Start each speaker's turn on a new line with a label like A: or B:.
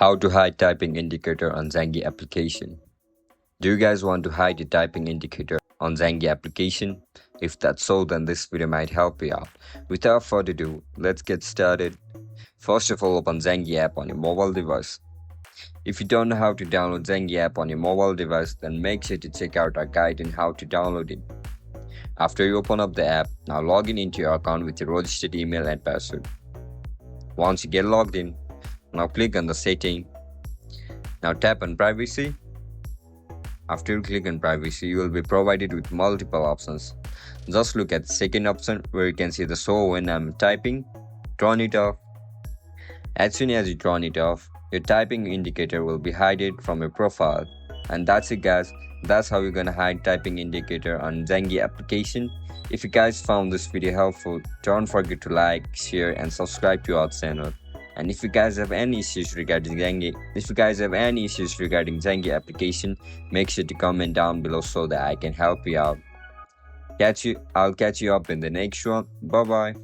A: How to hide typing indicator on Zangi application. Do you guys want to hide the typing indicator on Zangi application? If that's so, then this video might help you out. Without further ado, let's get started. First of all, open Zangi app on your mobile device. If you don't know how to download Zangi app on your mobile device, then make sure to check out our guide on how to download it. After you open up the app, now log in into your account with your registered email and password. Once you get logged in, now click on the setting. Now tap on privacy. After you click on privacy, you will be provided with multiple options. Just look at the second option where you can see the show when I'm typing. Turn it off. As soon as you turn it off, your typing indicator will be hidden from your profile. And that's it guys. That's how you're gonna hide typing indicator on Zangi application. If you guys found this video helpful, don't forget to like, share and subscribe to our channel. And if you guys have any issues regarding Zangi, application, make sure to comment down below so that I can help you out. I'll catch you up in the next one. Bye bye.